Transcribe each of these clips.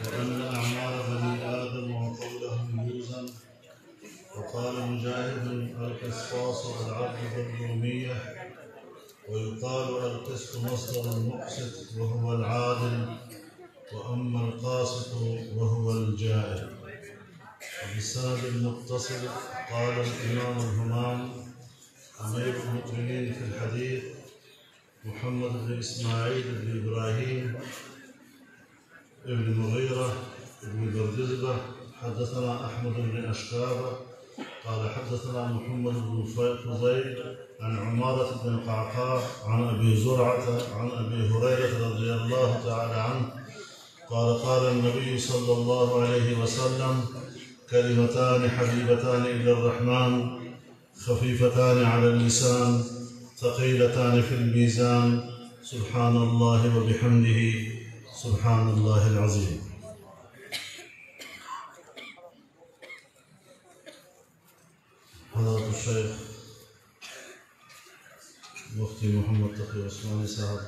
وأن أعمال بني آدم وقولهم يوزن. وقال مجاهد: القسطاس والعدل بالرومية، ويقال القسط مصدر المقسط وهو العادل، وأما القاسط وهو الجائر. وبالسند المتصل قال الإمام الهمام أمير المؤمنين في الحديث محمد بن إسماعيل بن إبراهيم بن مغيرة بن بردزبة حدثنا أحمد بن أشكابة قال حدثنا محمد بن فضيل عن عمارة بن قعقاع عن أبي زرعة عن أبي هريرة رضي الله تعالى عنه قال قال النبي صلى الله عليه وسلم: كلمتان حبيبتان إلى الرحمن خفيفتان على اللسان ثقيلتان في الميزان سبحان الله وبحمده سبحان الله العظيم. حضرت الشیخ مفتی محمد تقی عثمانی صاحب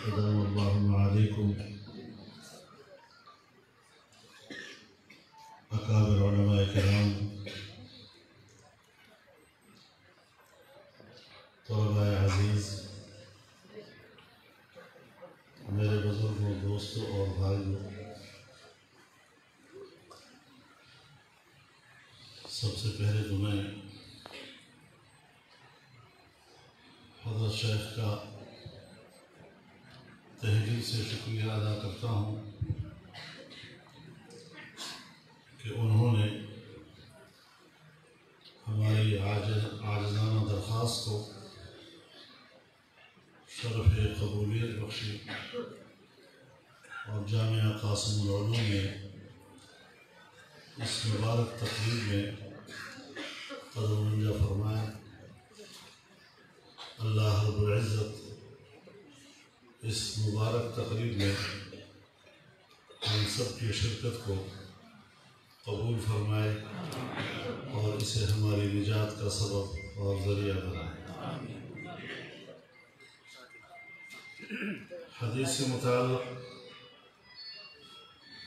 ادام اللہ معالیکم، اکابر علماء کرام، طلباء عزیز، میرے بزرگوں، دوستوں اور بھائیوں، سب سے پہلے تو میں حضرت شیخ کا تہہ دل سے شکریہ ادا کرتا ہوں کہ انہوں نے ہماری عاجزانہ درخواست کو شرف قبولیت بخشی اور جامعہ قاسم العلوم میں اس مبارک تقریب میں قدم منجا فرمائے۔ اللہ رب العزت اس مبارک تقریب میں ہم سب کی شرکت کو قبول فرمائے اور اسے ہماری نجات کا سبب اور ذریعہ بنائے۔ حدیث سے متعلق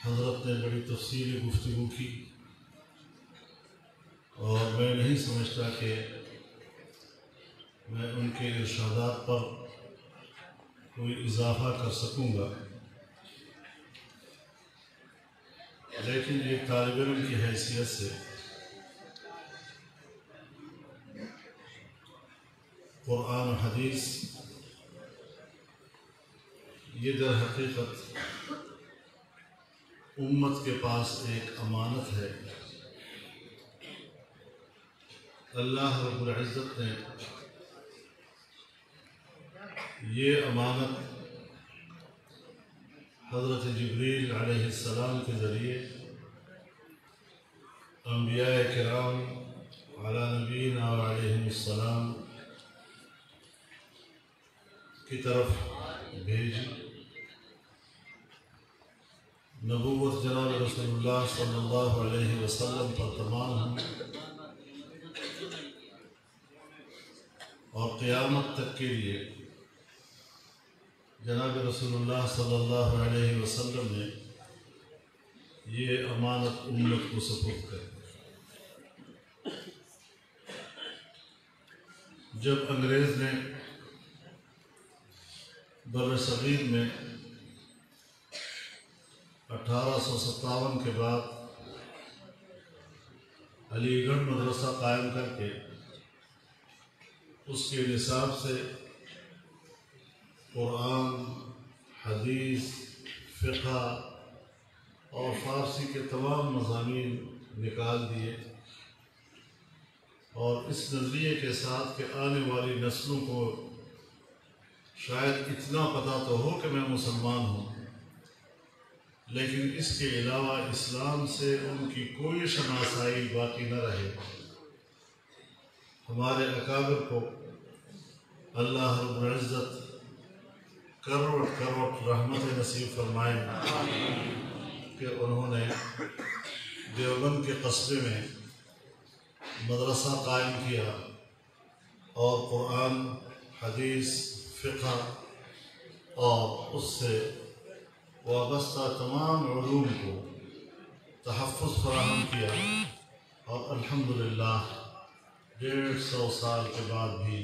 حضرت نے بڑی تفصیلی گفتگو کی اور میں نہیں سمجھتا کہ میں ان کے ارشادات پر کوئی اضافہ کر سکوں گا، لیکن ایک طالب علم کی حیثیت سے قرآن و حدیث یہ در حقیقت امت کے پاس ایک امانت ہے۔ اللہ رب العزت نے یہ امانت حضرت جبریل علیہ السلام کے ذریعے انبیاء کرام علی نبینا علیہ السلام کی طرف بھیجی۔ نبوت جناب رسول اللہ صلی اللہ علیہ وسلم پر تمام ہوئی اور قیامت تک کے لیے جناب رسول اللہ صلی اللہ علیہ وسلم نے یہ امانت امت کو سپرد کر دی۔ جب انگریز نے بر صغیر میں 1857 کے بعد علی گڑھ مدرسہ قائم کر کے اس کے نصاب سے قرآن، حدیث، فقہ اور فارسی کے تمام مضامین نکال دیے اور اس نظریے کے ساتھ کہ آنے والی نسلوں کو شاید اتنا پتہ تو ہو کہ میں مسلمان ہوں، لیکن اس کے علاوہ اسلام سے ان کی کوئی شناسائی باقی نہ رہے۔ ہمارے اکابر کو اللہ رب العزت کروڑ کروڑ رحمت نصیب فرمائے کہ انہوں نے دیوبند کے قصبے میں مدرسہ قائم کیا اور قرآن، حدیث، فقہ اور اس سے وابستہ تمام علوم کو تحفظ فراہم کیا، اور الحمدللہ 150 سال کے بعد بھی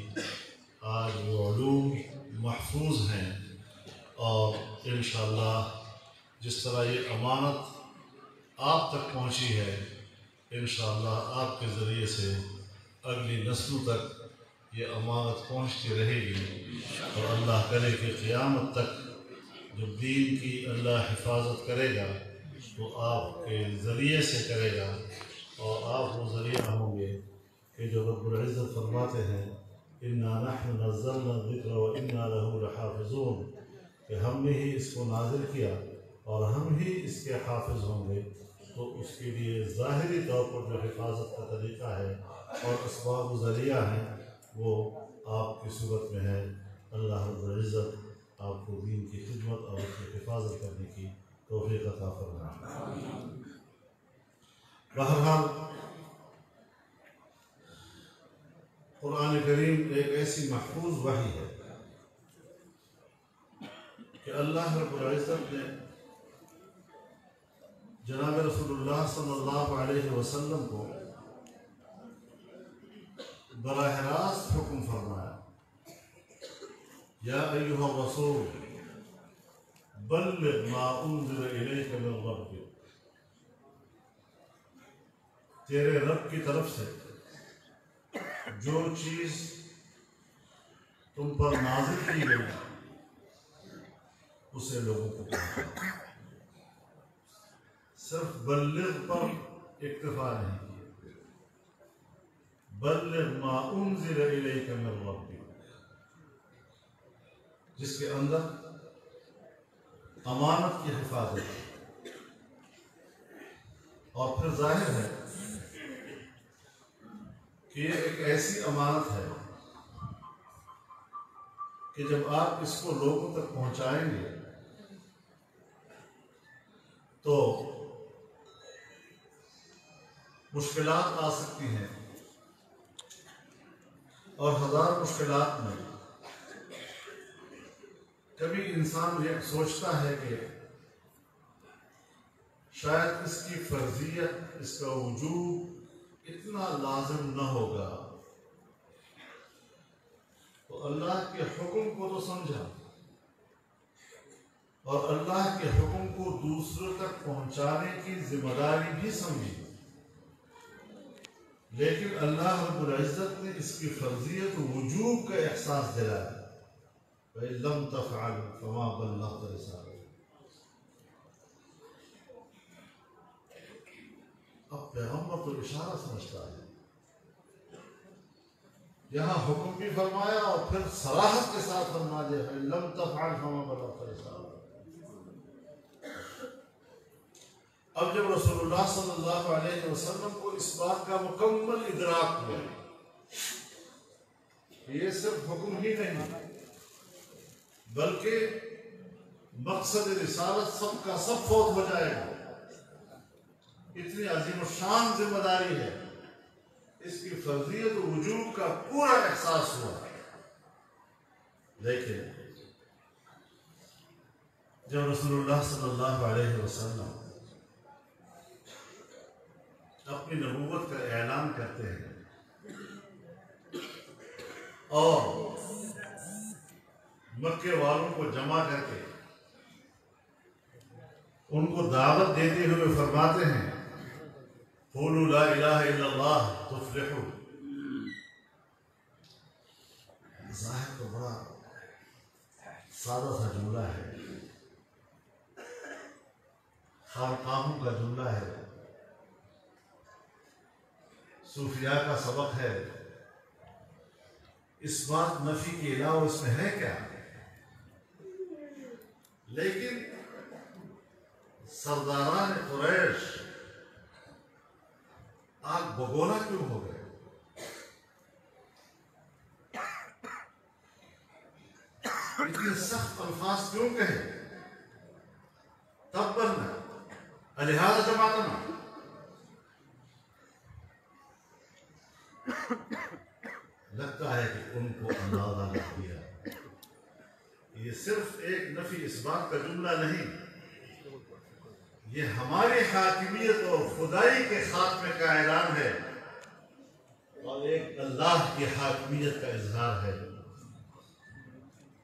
آج وہ علوم محفوظ ہیں، اور انشاءاللہ جس طرح یہ امانت آپ تک پہنچی ہے، انشاءاللہ آپ کے ذریعے سے اگلی نسلوں تک یہ امانت پہنچتی رہے گی، اور اللہ کرے کہ قیامت تک جب دین کی اللہ حفاظت کرے گا تو آپ کے ذریعے سے کرے گا، اور آپ وہ ذریعہ ہوں گے کہ جو رب العزت فرماتے ہیں اِنَّا نَحْنُ نَزَّلْنَا الذِّكْرَ وَإِنَّا لَهُ لَحَافِظُونَ، کہ ہم نے ہی اس کو نازل کیا اور ہم ہی اس کے حافظ ہوں گے۔ تو اس کے لیے ظاہری طور پر جو حفاظت کا طریقہ ہے اور اسباب و ذریعہ ہیں وہ آپ کی صورت میں ہے۔ اللہ رب العزت آپ کو دین کی خدمت اور اس کی حفاظت کرنے کی توفیق عطا فرمائے۔ بہرحال قرآن کریم ایک ایسی محفوظ وحی ہے کہ اللہ رب العزت نے جناب رسول اللہ صلی اللہ علیہ وسلم کو براہ راست حکم فرمایا، یا ایھا الرسول بلغ ما انزل الیک من ربک، تیرے رب کی طرف سے جو چیز تم پر نازل کی گئی اسے لوگوں کو پہنچاؤ۔ صرف بلغ پر اکتفا نہیں کیا، بلغ ما انزل الیک من ربک، جس کے اندر امانت کی حفاظت ہے۔ اور پھر ظاہر ہے کہ یہ ایک ایسی امانت ہے کہ جب آپ اس کو لوگوں تک پہنچائیں گے تو مشکلات آ سکتی ہیں، اور ہزار مشکلات میں کبھی انسان یہ سوچتا ہے کہ شاید اس کی فرضیت، اس کا وجوب اتنا لازم نہ ہوگا، تو اللہ کے حکم کو تو سمجھا اور اللہ کے حکم کو دوسروں تک پہنچانے کی ذمہ داری بھی سمجھی، لیکن اللہ رب العزت نے اس کی فرضیت وجوب کا احساس دلایا، وَإِن لَّمْ تَفْعَلْ فَمَا بَلَّغْتَ رِسَالَتَهُ۔ اب پیغمبر تو اشارہ سمجھتا ہے، یہاں حکم بھی فرمایا اور پھر صراحت کے ساتھ فرما دیا، وَإِن لَّمْ تَفْعَلْ فَمَا بَلَّغْتَ رِسَالَتَهُ۔ اب جب رسول اللہ صلی اللہ علیہ وسلم کو اس بات کا مکمل ادراک ہوا کہ یہ صرف حکم ہی نہیں بلکہ مقصد رسالت سب کا سب فوت ہو جائے گا، اتنی عظیم الشان ذمہ داری ہے، اس کی فرضیت و وجوب کا پورا احساس ہوا۔ لیکن جب رسول اللہ صلی اللہ علیہ وسلم اپنی نبوت کا اعلان کرتے ہیں اور مکے والوں کو جمع کر کے ان کو دعوت دیتے ہوئے فرماتے ہیں، قولوا لا الہ الا اللہ تفلحوا۔ ظاہر تو بڑا سادہ سا جملہ ہے، خانقاہوں کا جملہ ہے، صوفیاء کا سبق ہے، اس بات نفی کے علاوہ اس میں ہے کیا؟ لیکن سرداران قریش آگ بگولا کیوں ہو گئے؟ اتنے سخت الفاظ کیوں کہے؟ تبنا الہذا جماعتنا، لگتا ہے کہ ان کو اندازہ لگ گیا یہ یہ صرف ایک نفی اس بات کا جملہ نہیں، یہ ہماری حاکمیت اور خدائی کے خاتمے کا اعلان ہے اور ایک اللہ کی حاکمیت کا اظہار ہے۔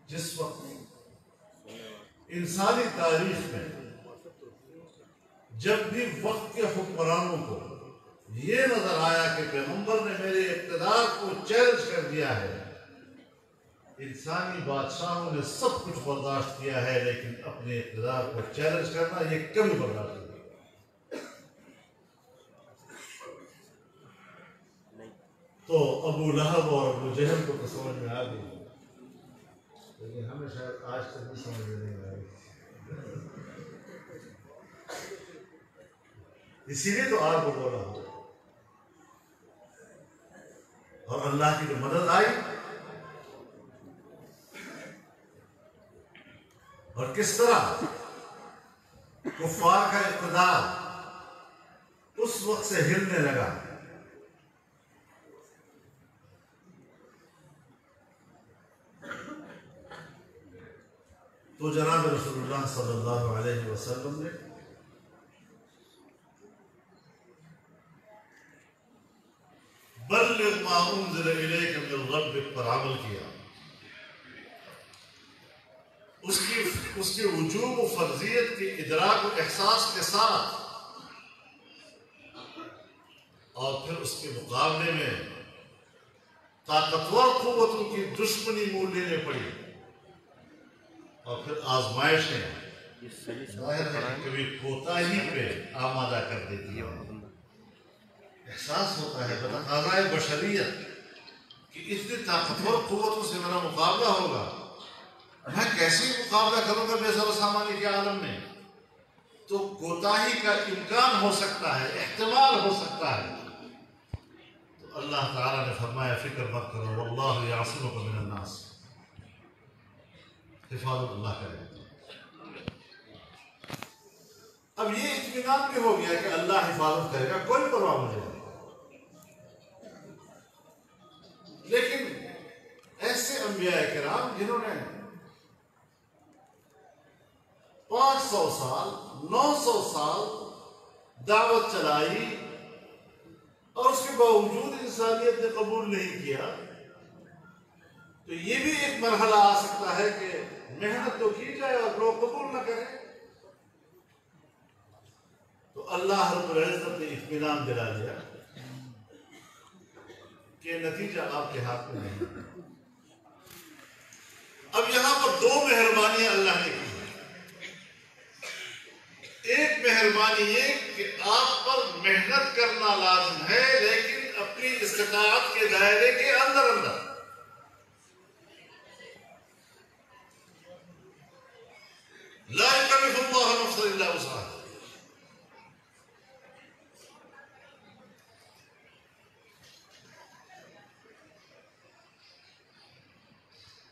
جس وقت انسانی تاریخ میں جب بھی وقت کے حکمرانوں کو یہ نظر آیا کہ پیغمبر نے میرے اقتدار کو چیلنج کر دیا ہے، انسانی بادشاہوں نے سب کچھ برداشت کیا ہے، لیکن اپنے اقتدار کو چیلنج کرنا یہ کبھی برداشت نہیں۔ تو ابو لہب اور ابو جہل کو تو سمجھ میں آ گئی، لیکن ہمیں شاید آج تک بھی سمجھ میں نہیں آئی۔ اسی لیے تو آپ کو بولا ہو، اور اللہ کی جو مدد آئی اور کس طرح کفار کا اقتدار اس وقت سے ہلنے لگا۔ تو جناب رسول اللہ صلی اللہ علیہ وسلم نے بلغ ما انزل الیک من ربک پر عمل کیا، اس کی وجوب و فرضیت کی ادراک و احساس کے ساتھ، اور پھر اس کے مقابلے میں طاقتور قوتوں کی دشمنی مول لینے پڑی، اور پھر آزمائشیں ظاہر ہے کبھی کوتاہی پہ آمادہ کر دیتی ہے۔ احساس ہوتا ہے بتقاضائے بشریت کہ اتنی طاقتور قوتوں سے میرا مقابلہ ہوگا، میں کیسے مقابلہ کروں گا بے سر و سامانی کے عالم میں؟ تو کوتاہی کا امکان ہو سکتا ہے، احتمال ہو سکتا ہے۔ تو اللہ تعالیٰ نے فرمایا فکر مت کرو، واللہ یعصمک من الناس، حفاظت اللہ کرے۔ اب یہ اطمینان بھی ہو گیا کہ اللہ حفاظت کرے گا، کوئی پرواہ مجھے نہیں۔ لیکن ایسے انبیاء کرام جنہوں نے 500 سال 900 سال دعوت چلائی اور اس کے باوجود انسانیت نے قبول نہیں کیا، تو یہ بھی ایک مرحلہ آ سکتا ہے کہ محنت تو کی جائے اور لوگ قبول نہ کریں۔ تو اللہ رب العزت نے اطمینان دلا دیا کہ نتیجہ آپ کے ہاتھ میں نہیں۔ اب یہاں پر دو مہربانیاں اللہ نے کی ہیں۔ ایک مہربانی یہ کہ آپ پر محنت کرنا لازم ہے، لیکن اپنی استطاعت کے دائرے کے اندر اندر۔ لا يكلف الله نفسا الا وسعها۔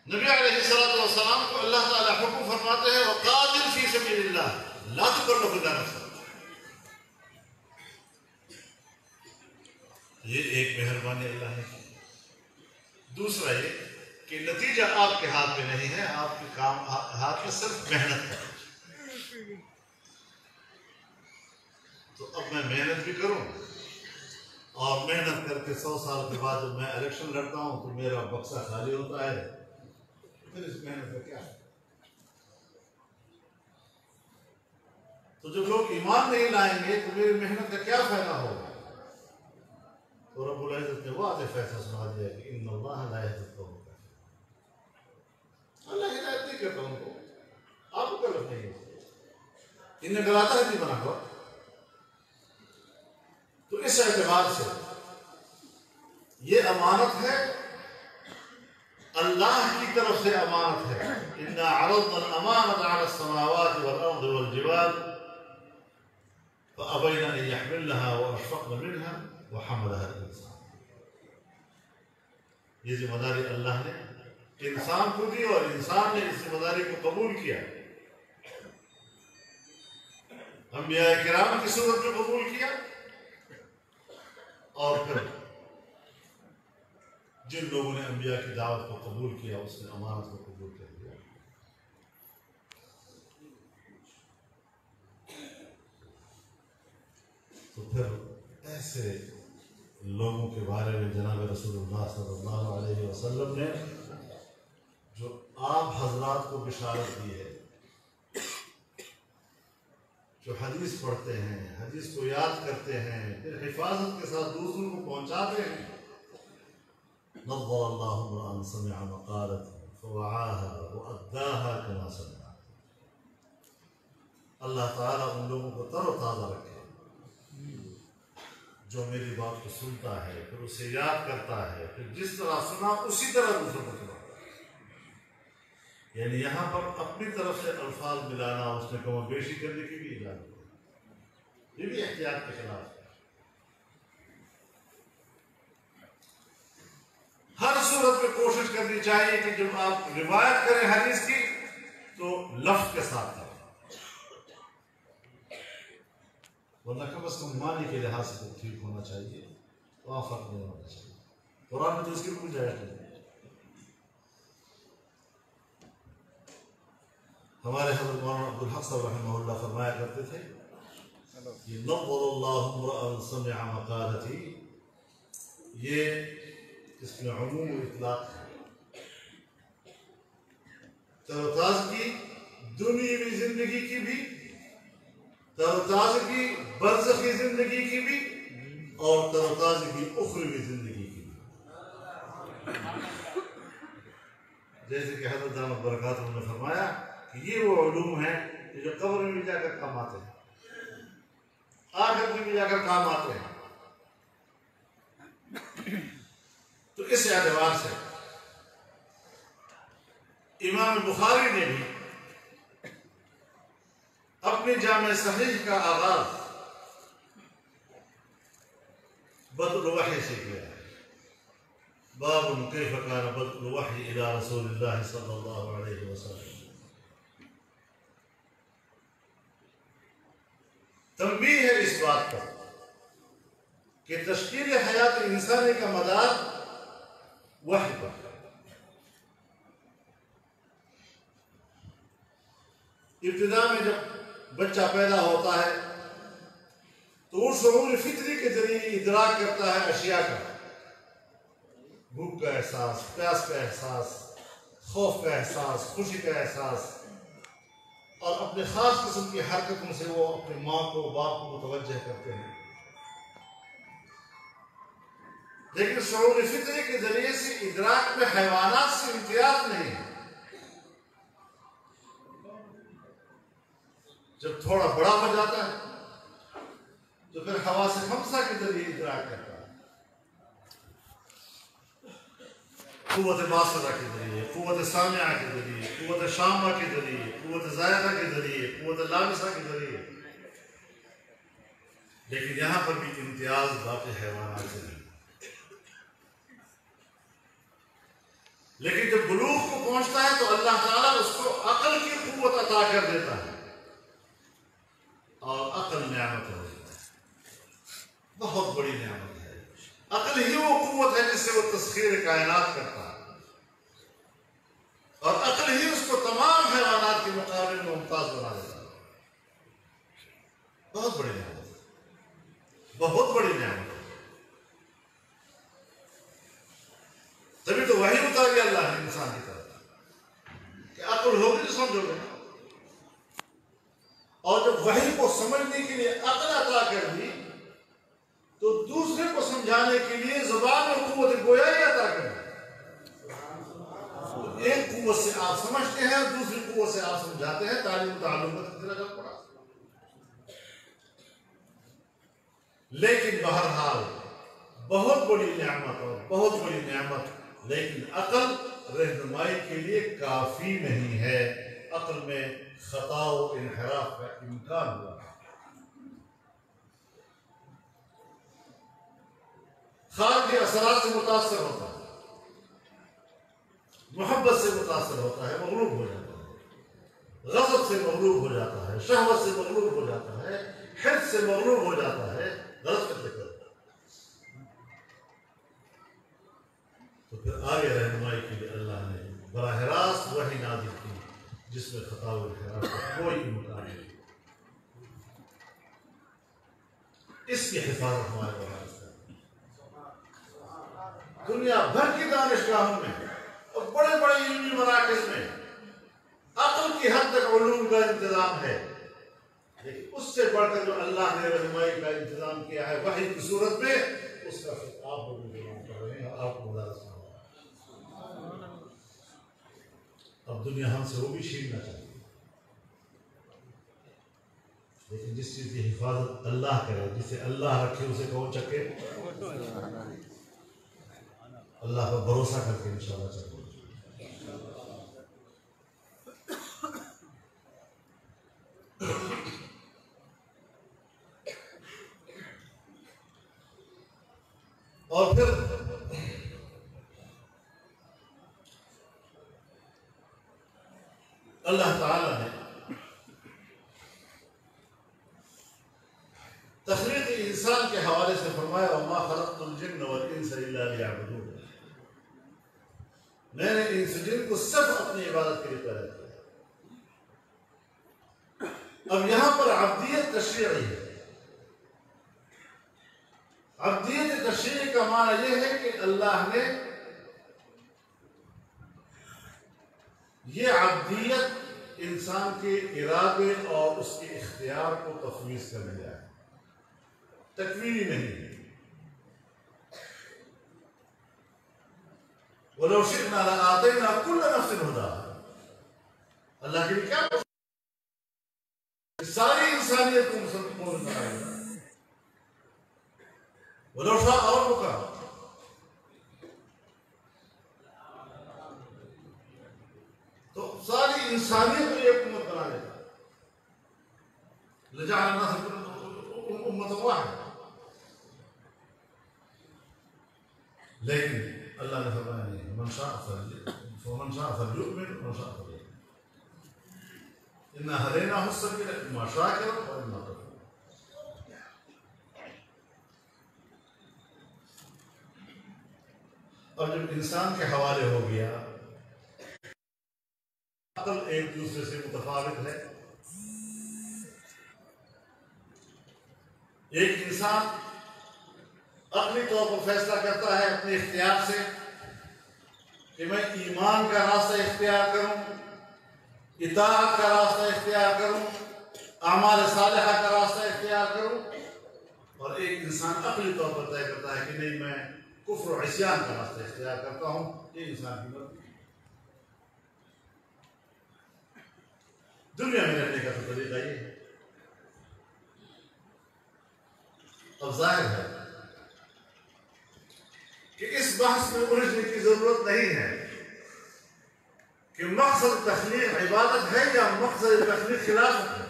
نبی علیہ الصلوۃ والسلام کو اللہ تعالیٰ حکم فرماتے ہیں وقاتل فی سبیل اللہ لا تکلف الا نفسک۔ یہ ایک مہربانی اللہ نے کی۔ دوسرا یہ کہ نتیجہ آپ کے ہاتھ میں نہیں ہے، آپ کے کام ہاتھ میں صرف محنت ہے۔ تو اب میں محنت بھی کروں، اور محنت کر کے 100 سال کے بعد جب میں الیکشن لڑتا ہوں تو میرا بکسا خالی ہوتا ہے، پھر اس محنت کا کیا ہے؟ تو جب لوگ ایمان نہیں لائیں گے تو میری محنت کا کیا فائدہ ہوگا؟ تو رب العزت نے واضح فیصلہ سنا دیا کہ ان اللہ لا یہدی القوم الکافرین۔ اللہ ہدایت نہیں کرتا ان کو، آپ کو غلط نہیں ہوتا، انہیں غلطہ نہیں بنا ہوا۔ تو اس اعتبار سے یہ امانت ہے، اللہ کی طرف سے امانت ہے۔ انا عرضنا الامانة على السماوات والارض والجبال فابين ان يحملنها واشفقن منها وحملها الانسان۔ یہ ذمہ داری اللہ نے انسان کو دی اور انسان نے اس ذمہ داری کو قبول کیا، انبیاء کرام کی صورت میں قبول کیا، اور پھر جن لوگوں نے انبیاء کی دعوت کو قبول کیا اس نے امانت کو قبول کر لیا۔ ایسے لوگوں کے بارے میں جناب رسول اللہ صلی اللہ علیہ وسلم نے جو آپ حضرات کو بشارت دی ہے، جو حدیث پڑھتے ہیں، حدیث کو یاد کرتے ہیں، پھر حفاظت کے ساتھ دوسروں کو پہنچاتے ہیں. نظر اللہ امرأ سمع مقالتي فوعاها وأداها كما سمعها. اللہ تعالیٰ ان لوگوں کو تر و تازہ رکھے جو میری بات کو سنتا ہے، پھر اسے یاد کرتا ہے، پھر جس طرح سنا اسی طرح دوسروں کو سناتا ہے. یعنی یہاں پر اپنی طرف سے الفاظ ملانا، اس میں کم و بیشی کرنے کی بھی اجازت ہے، یہ بھی احتیاط کے خلاف ہے. ہر صورت میں کوشش کرنی چاہیے کہ جب آپ روایت کریں حدیث کی تو لفظ کے ساتھ کریں، ورنہ کم از کم معنی کے لحاظ سے ٹھیک ہونا چاہیے، وہاں فرق نہیں ہونا چاہیے. قرآن میں تو اس کی کوئی گنجائش نہیں. ہمارے حضرت مولانا عبدالحق صاحب رحمہ اللہ فرمایا کرتے تھے یہ نظر اللہ امرأ سمع مقالتی، یہ اس میں عموم و اطلاق ہے. تر و تازگی دنیاوی زندگی کی بھی، تر و تازگی برزخی زندگی کی بھی، اور تر و تازگی اخروی زندگی کی بھی. جیسے کہ حضرت دامت برکاتہ نے فرمایا کہ یہ وہ علوم ہیں کہ جو قبر میں بھی جا کر کام آتے ہیں، آخرت میں بھی جا کر کام آتے ہیں. تو اس اعتبار سے امام بخاری نے بھی اپنی جامع صحیح کا آغاز بدء الوحی سے کیا ہے. باب کیف کان بدء الوحی الی رسول اللہ صلی اللہ علیہ وسلم. تنبیہ ہے اس بات پر کہ تشکیل حیات انسانی کا مدار وحی پر ہے. ابتدا میں جب بچہ پیدا ہوتا ہے تو وہ شعور فطری کے ذریعے ادراک کرتا ہے اشیاء کا، بھوک کا احساس، پیاس کا احساس، خوف کا احساس، خوشی کا احساس، اور اپنے خاص قسم کی حرکتوں سے وہ اپنے ماں کو باپ کو متوجہ کرتے ہیں. لیکن شعور فطری کے ذریعے سے ادراک میں حیوانات سے امتیاز نہیں ہے. جب تھوڑا بڑا ہو جاتا ہے تو پھر حواس خمسہ کے ذریعے ادراک کرتا ہے، قوت باصرہ کے ذریعے، قوت سامعہ کے ذریعے، قوت شامہ کے ذریعے، قوت ذائقہ کے ذریعے، قوت لامسہ کے ذریعے. لیکن یہاں پر بھی امتیاز باقی حیوانات سے نہیں. لیکن جب بلوغ کو پہنچتا ہے تو اللہ تعالیٰ اس کو عقل کی قوت عطا کر دیتا ہے، اور عقل نعمت ہے، بہت بڑی نعمت ہے. عقل ہی وہ قوت ہے جس سے وہ تسخیر کائنات کرتا ہے، اور عقل ہی اس کو تمام حیوانات کے مقابلے میں ممتاز بنا دیتا ہے. بہت بڑی نعمت ہے، بہت بڑی نعمت ہے. تبھی تو وحی اتاری اللہ نے انسان کی طرف کہ عقل ہوگی تو سمجھو گے. اور جب وحی کو سمجھنے کے لیے عقل عطا کر دی تو دوسرے کو سمجھانے کے لیے زبان اور قوت گویائی عطا کر دی. تو ایک قوت سے آپ سمجھتے ہیں اور دوسری قوت سے آپ سمجھاتے ہیں. تعلیم و تعلم کا تذکرہ کب پڑا. لیکن بہرحال بہت بڑی نعمت اور بہت بڑی نعمت، لیکن عقل رہنمائی کے لیے کافی نہیں ہے. عقل میں خطا و انحراف کا امکان ہوا. خارجی اثرات سے متاثر ہوتا ہے، محبت سے متاثر ہوتا ہے، مغلوب ہو جاتا ہے، غضب سے مغلوب ہو جاتا ہے، شہوت سے مغلوب ہو جاتا ہے، حرص سے مغلوب ہو جاتا ہے، غلط فکر کرتا ہے. تو پھر آگے رہنمائی کے لیے اللہ نے براہ راست وحی نازل کی جس میں خطا و انحراف کا کوئی امکان نہیں. اس کی حفاظت ہمارے مدارس کریں۔ دنیا بھر کی دانشگاہوں میں اور بڑے بڑے علمی مراکز میں عقل کی حد تک علوم کا انتظام ہے، لیکن اس سے بڑھ کر جو اللہ نے رہنمائی کا انتظام کیا ہے وحی کی صورت میں، اس کا پھر آپ لوگ انتظام کر رہے ہیں اور آپ کو مدارس میں ہو رہا ہے۔ اب دنیا ہم سے وہ بھی چھیننا چاہتی ہے، لیکن جس چیز کی حفاظت اللہ کرے، جسے اللہ رکھے، اسے کون چکے؟ اللہ پر بھروسہ کر کے انشاءاللہ چلو۔ اور پھر اللہ تعالی نے تخلیق انسان کے حوالے سے فرمایا وَمَا خَلَقْتُ الْجِنَّ وَالْإِنسَ إِلَّا لِيَعْبُدُونِ، میں نے انس جن کو صرف اپنی عبادت کے لیے پیدا کیا۔ اب یہاں پر عبدیت تشریعی ہے۔ عبدیت تشریعی کا معنی یہ ہے کہ اللہ نے یہ عبدیت انسان کے ارادے اور اس کے اختیار کو تفویض کر دیا ہے، تکوینی نہیں۔ وَلَوْ شِئْنَا لَآتَيْنَا كُلَّ نَفْسٍ هُدَاهَا، اللہ کے لیے کیا ساری انسانیت کو مومن بنائے گا۔ وَلَوْ شَاءَ رَبُّكَ، تو ساری انسانیت کو ایک امت بنا لے گا۔ لَجَعَلَ النَّاسَ أُمَّةً وَاحِدَةً، لیکن اللہ نے فرمایا نہیں، من شاء فلیؤمن ومن شاء فلیکفر، اِنَّا هَدَيْنَاهُ السَّبِيلَ إِمَّا شَاكِرًا وَإِمَّا كَفُورًا۔ اور جب انسان کے حوالے ہو گیا، عقل ایک دوسرے سے متفاوت ہے۔ ایک انسان عقلی طور پر فیصلہ کرتا ہے اپنے اختیار سے کہ میں ایمان کا راستہ اختیار کروں، اطاعت کا راستہ اختیار کروں، اعمال صالحہ کا راستہ اختیار کروں، اور ایک انسان عقلی طور پر طے کرتا ہے کہ نہیں، میں کفر و عصیان کا راستہ اختیار کرتا ہوں۔ یہ انسان کی مرضی۔ دنیا میں رہنے کا تو طریقہ یہ ہے۔ اب ظاہر ہے کہ اس بحث میں الجھنے کی ضرورت نہیں ہے کہ مقصد تخلیق عبادت ہے یا مقصد تخلیق خلافت ہے۔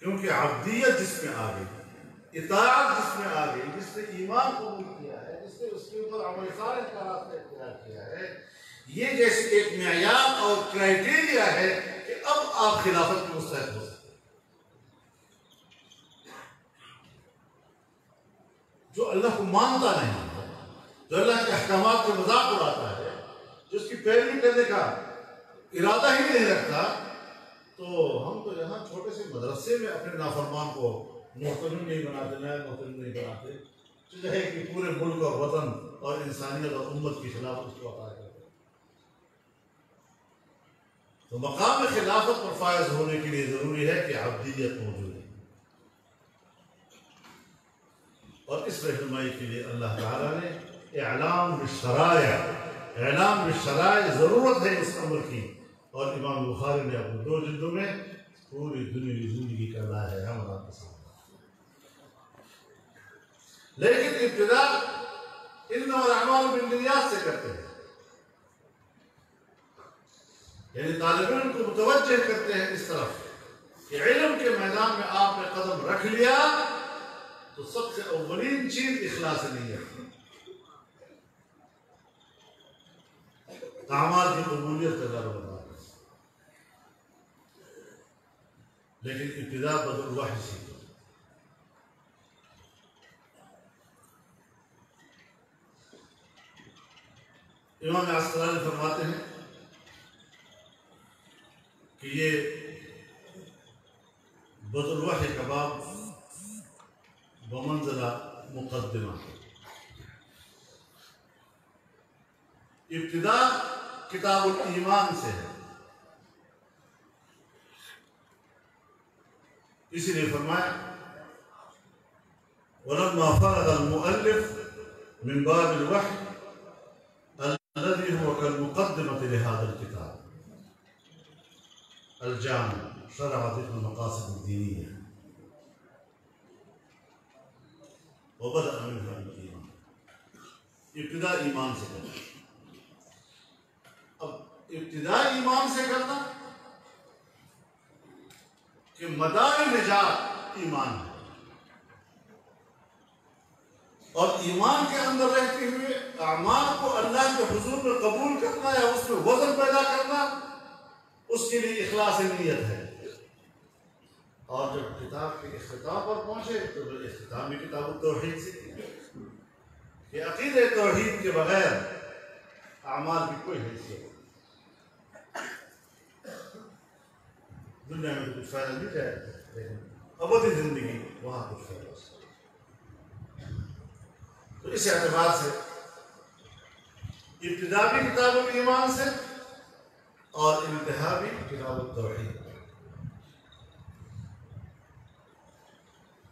کیونکہ عبدیت جس میں آ گئی، اطاعت جس میں آ گئی، جس نے ایمان قبول کیا ہے، جس نے اس کے اوپر عمل صالح کا راستہ اختیار کیا ہے، یہ جیسے ایک معیار اور کرائیٹیریا ہے کہ اب آپ خلافت میں مستحق ہو سکتے ہیں۔ جو اللہ کو مانتا نہیں ہے، جو اللہ کے احکامات کے مذاق اڑاتا ہے، جو اس کی پیروی کرنے کا ارادہ ہی نہیں رکھتا، تو ہم تو یہاں چھوٹے سے مدرسے میں اپنے نافرمان کو محترم نہیں بناتے، نئے محترم نہیں بناتے، جو ہے کہ پورے ملک اور وطن اور انسانیت اور امت کے خلاف اس کو عطا کرتے۔ تو مقام خلافت پر فائز ہونے کے لیے ضروری ہے کہ عبدیت موجود ہے، اور اس رہنمائی کے لیے اللہ تعالیٰ نے اعلام بالشرائع ضرورت ہے اس امر کی، اور امام بخاری نے اپنے 2 جلدوں میں پوری دنیاوی زندگی کا لایا ہے ہمارا سامنے۔ لیکن ابتدا انما الاعمال بالنیات سے کرتے ہیں، یعنی طالب علم کو متوجہ کرتے ہیں اس طرف کہ علم کے میدان میں آپ نے قدم رکھ لیا تو سب سے اولین چیز اخلاص نیت، اعمال کی قبولیت کا دار و مدار۔ لیکن ابتدا بدر الوحی سیکھو۔ امام عسقلانی فرماتے ہیں کہ یہ بدء الوحی کا باب بمنزلہ مقدمہ، ابتدا کتاب الایمان سے ہے، اسی لیے فرمایا وَلَمَّا فَرَغَ الْمُؤَلِّفُ مِنْ بَابِ الْوَحْيِ الَّذِي هُوَ كَالْمُقَدِّمَةِ لِهَذَا الْكِتَابِ الجامع شرح ذکر المقاصد الدینیہ وبدأ منها الایمان، ابتدا ایمان سے کرنا۔ اب ابتدا ایمان سے کرنا کہ مدار نجات ایمان ہے، اور ایمان کے اندر رہتے ہوئے اعمال کو اللہ کے حضور میں قبول کرنا یا اس میں وزن پیدا کرنا، اس کے لیے اخلاص نیت ہے۔ اور جب کتاب کے اختتام پر پہنچے تو اختتام بھی کتاب التوحید سے کہ عقیدہ توحید کے بغیر اعمال کی کوئی حیثیت نہیں، دنیا میں کچھ فائدہ مل جائے لیکن ابدی زندگی وہاں کچھ فائدہ ہو سکتا۔ تو اس اعتبار سے ابتدا بھی کتاب الایمان سے اور انتہا بھی کتاب التوحید،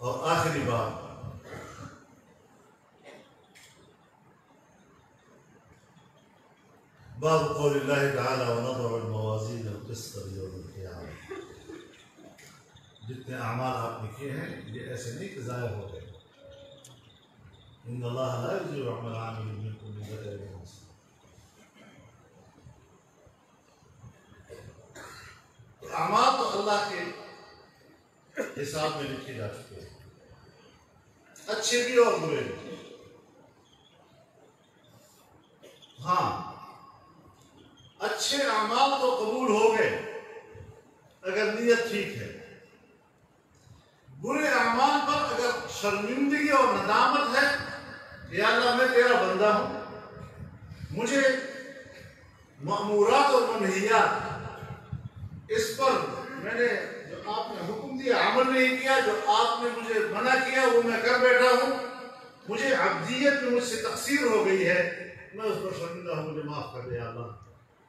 اور آخری بات باب قول اللہ تعالی وَنَضَعُ الْمَوَازِينَ الْقِسْطَ لِيَوْمِ الْقِيَامَةِ۔ جتنے اعمال آپ نے کیے ہیں یہ ایسے نہیں کہ ضائع ہو گئے، ان اللہ لا یضیع عمل عامل منکم بذکر و انثی۔ اعمال تو اللہ کے حساب میں لکھے جا چکے ہیں، اچھے بھی اور برے بھی۔ ہاں اچھے اعمال تو قبول ہو گئے اگر نیت ٹھیک ہے، برے اعمال پر اگر شرمندگی اور ندامت ہے کہ یا اللہ میں تیرا بندہ ہوں، مجھے مأمورات اور منہیات اس پر میں نے جو آپ نے حکم دیا عمل نہیں کیا، جو آپ نے مجھے منع کیا وہ میں کر بیٹھا ہوں، مجھے عبدیت میں مجھ سے تقصیر ہو گئی ہے، میں اس پر شرمندہ ہوں، مجھے معاف کر دے یا اللہ۔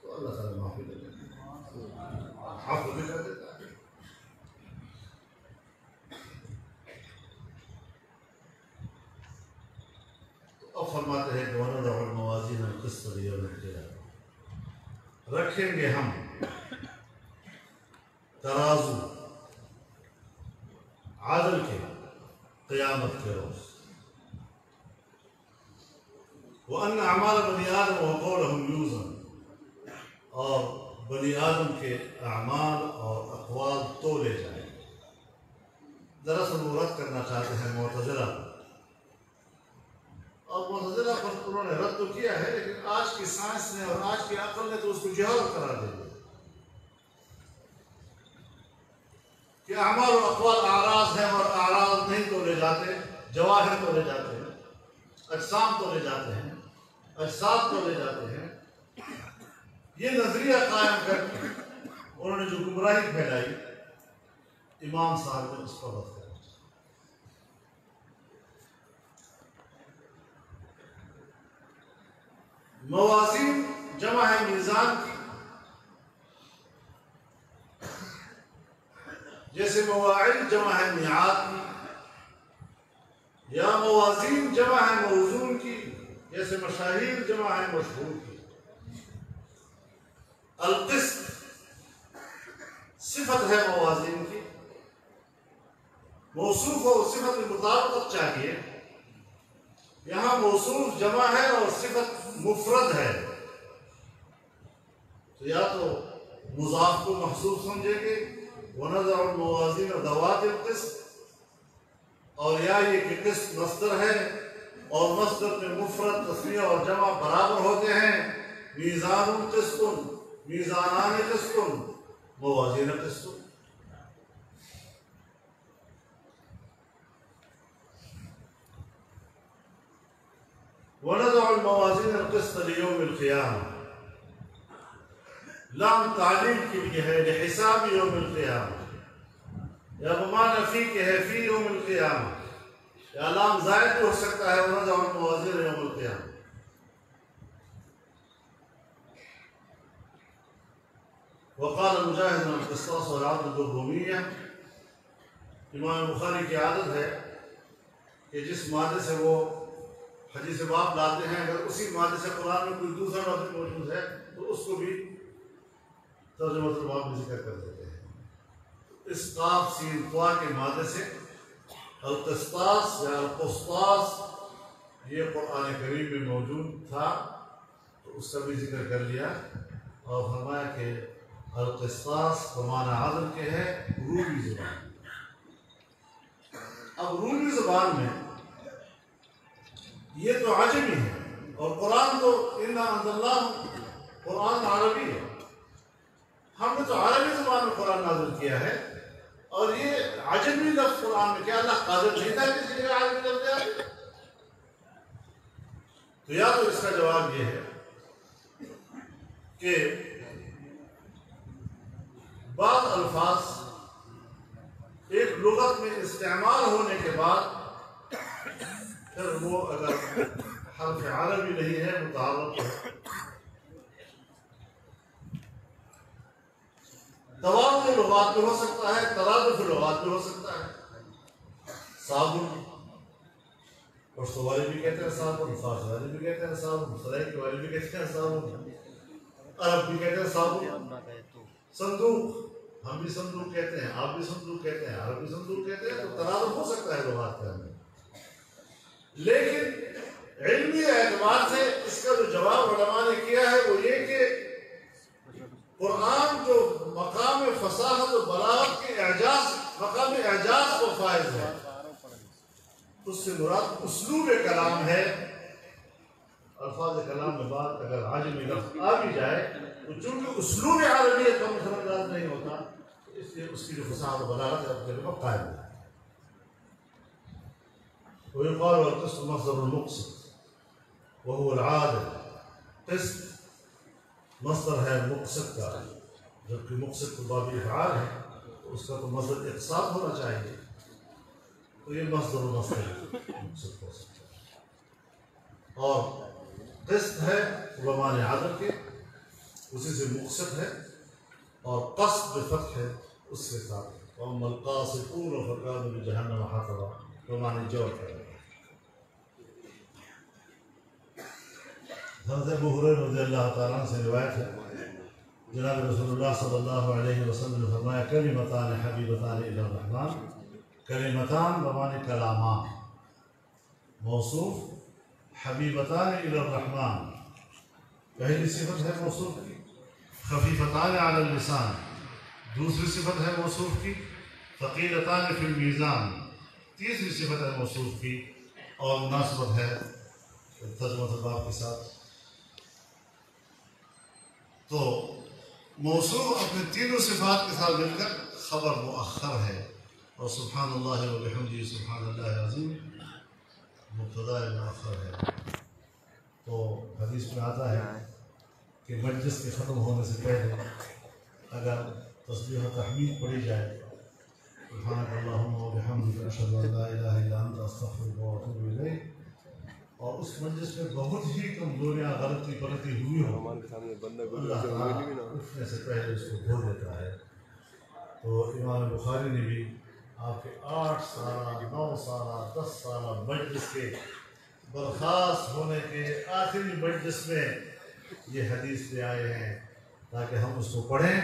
تو اللہ تعالیٰ معافی دے دیتا ہے، عفو بھی کر دیتا ہے۔ تو اب فرماتے ہیں کہ وَنَضَعُ الْمَوَازِينَ الْقِسْطَ لِيَوْمِ الْقِيَامَةِ، رکھیں گے ہم ترازو عادل کے قیامت کے روز، وَأَنَّ أَعْمَالَ بَنِي آدَمَ وَقَوْلَهُمْ يُوزَنُ، اور بنی آدم کے اعمال اور اقوال تولے جائیں۔ دراصل وہ رد کرنا چاہتے ہیں معتزلہ، اور معتزلہ پر انہوں نے رد تو کیا ہے لیکن آج کی سائنس نے اور آج کی عقل نے تو اس کو جہل قرار دے دیا کہ اعمال و اقوال اعراض ہیں، اور اعراض نہیں تولے جاتے، جواہر تولے جاتے ہیں، اجسام تولے جاتے ہیں، اجساد تولے جاتے ہیں۔ یہ نظریہ قائم کر کے انہوں نے جو گمراہی پھیلائی، امام صاحب نے اس پر رد کیا۔ موازین جمع ہے میزان کی، جیسے مواعید جمع ہے میعاد کی، یا موازین جمع ہے موزون کی، جیسے مشاہیر جمع ہے مشہور کی۔ القسط صفت ہے موازین کی، موصوف اور صفت میں مطابقت چاہیے، یہاں موصوف جمع ہے اور صفت مفرد ہے، تو یا تو مضاف کو محصوف سمجھیں گے وَنَضَعُ الْمَوَازِينَ ذَوَاتِ الْقِسْطِ، اور یا یہ کہ قسط مصدر ہے اور مصدر میں مفرد تثنیہ اور جمع برابر ہوتے ہیں، میزان قسط، میزانان قسط، موازین قسط۔ وَنَضَعُ الْمَوَازِينَ الْقِسْطَ لِيَوْمِ الْقِيَامَةِ، لام تعلیم کے لیے ہے، لحساب یوم القیامہ، یا بمعنی فی کے ہے فی یوم القیامہ، یا لام زائد ہو سکتا ہے ونضع الموازین یوم القیامہ۔ وقال مجاہد القسطاس والعدل بالرومیہ، امام بخاری کی عادت ہے کہ جس مادے سے وہ حدیث باب لاتے ہیں اگر اسی مادے سے قرآن میں کوئی دوسرا لفظ موجود ہے تو اس کو بھی ترجمہ الباب میں ذکر کر دیتے ہیں۔ اس قاف سین طا کے مادے سے القسطاس یا القسطاس یہ قرآن کریم میں موجود تھا تو اس کا بھی ذکر کر لیا اور فرمایا کہ القسطاس بمعنی عدل کے ہے رومی زبان۔ اب رومی زبان میں یہ تو عجمی ہے اور قرآن تو اِنَّا أَنزَلْنَاهُ قرآن عربی ہے، ہم نے تو عربی زبان میں قرآن نازل کیا ہے، اور یہ عجمی لفظ قرآن میں کیا اللہ قادر نہیں تھا کسی جگہ عربی لفظ ہے؟ تو یا تو اس کا جواب یہ ہے کہ بعض الفاظ ایک لغت میں استعمال ہونے کے بعد پھر وہ اگر حرف عربی نہیں ہے متعارف ہے، توافق لغات میں ہو سکتا ہے، ترادف لغات میں ہو سکتا ہے۔ صابن پشتو والے بھی کہتے ہیں صابن، فارس والے بھی کہتے ہیں صابن، سرائکی والے بھی کہتے ہیں صابن، عرب بھی کہتے ہیں صابن۔ صندوق ہم بھی صندوق کہتے ہیں، آپ بھی صندوق کہتے ہیں، عرب بھی صندوق کہتے ہیں، تو ترادف ہو سکتا ہے لغات کے اندر۔ لیکن علمی اعتبار سے اس کا جو جواب علماء نے کیا ہے وہ یہ کہ قرآن جو مقام فصاحت و بلاغت کے اعجاز، مقام اعجاز کو فائز ہے، اس سے مراد اسلوب کلام ہے۔ الفاظ کلام میں بات اگر عجمی لفظ آ بھی جائے تو چونکہ اسلوب عربیت کا مثل انداز نہیں ہوتا اس لیے اس کی جو فصاحت و بلاغت ہے اپنے کو قائم ہے۔ ويقال والقسط مصدر المقسط وهو العادل، قسط مصدر ہے مقسط کا، جبکہ مقسط تو باب افعال ہے تو اس کا تو مصدر اقساط ہونا چاہیے، تو یہ مصدر مقسط ہو سکتا ہے۔ اور قسط ہے بمعنی عدل کے، اسی سے مقسط ہے، اور قصد بفتح ہے اس کے ساتھ وَأَمَّا الْقَاسِطُونَ فَكَانُوا لِجَهَنَّمَ حَطَبًا بمعنی جور ہے۔ حضرت ابو ہریرہ رضی اللہ تعالیٰ عنہ سے روایت ہے جناب رسول اللہ صلی اللہ علیہ وسلم نے فرمایا کلمتان حبیبتان الی الرحمن، کلمتان بمعنی کلامان، موصوف حبیبتان الی الرحمن، پہلی صفت ہے موصوف کی، خفیفتان علی اللسان، دوسری صفت ہے موصوف کی، ثقیلتان فی المیزان، تیسری صفت ہے موصوف کی، اور مناسبت ہے ترجمہ الباب کے ساتھ۔ تو موصوف اپنے تینوں صفات کے ساتھ مل کر خبر مؤخر ہے، اور سبحان اللہ و بحمدہ سبحان اللہ العظیم مبتدا مؤخر ہے۔ تو حدیث میں آتا ہے کہ مجلس کے ختم ہونے سے پہلے اگر تسبیح و تحمید پڑھی جائے سبحانک اللہم و بحمدک اشہد ان لا الہ الا انت استغفرک و اتوب الیک، اور اس مجلس میں بہت ہی کمزوریاں غلطی پلطی ہوئی ہو اللہ تعالیٰ اٹھنے سے پہلے اس کو دھو دیتا ہے۔ تو امام بخاری نے بھی آپ کے 8 سالہ 9 سالہ 10 سالہ مجلس کے برخاست ہونے کے آخری مجلس میں یہ حدیث لے آئے ہیں تاکہ ہم اس کو پڑھیں،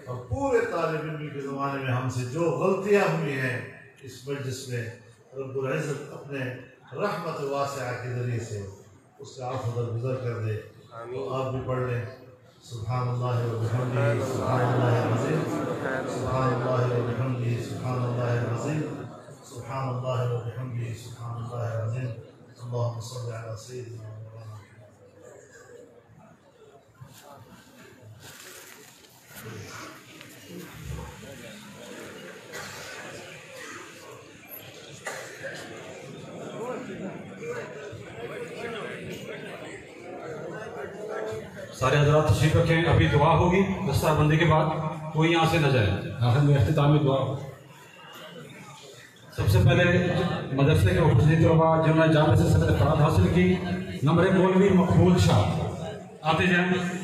اور پورے طالب علم کے زمانے میں ہم سے جو غلطیاں ہوئی ہیں اس مجلس میں رب العزت اپنے رحمت واسعہ کے ذریعے سے اس کا عفو درگزر کر دے۔ تو آپ بھی پڑھ لیں سبحان اللہ و بحمدہ سبحان اللہ العظیم، سبحان اللہ و بحمدہ سبحان اللہ العظیم، سبحان اللہ و بحمدہ سبحان اللہ العظیم، اللہم صل علی سیدنا مولانا۔ سارے حضرات تشریف رکھیں، ابھی دعا ہوگی دستار بندی کے بعد، کوئی یہاں سے نہ جائے، آخر میں اختتامی دعا ہو۔ سب سے پہلے مدرسے کے حفظی طلباء جنہوں نے جامعہ سے سند قرار حاصل کی، نمبر مولوی مقبول شاہ آتے جائیں۔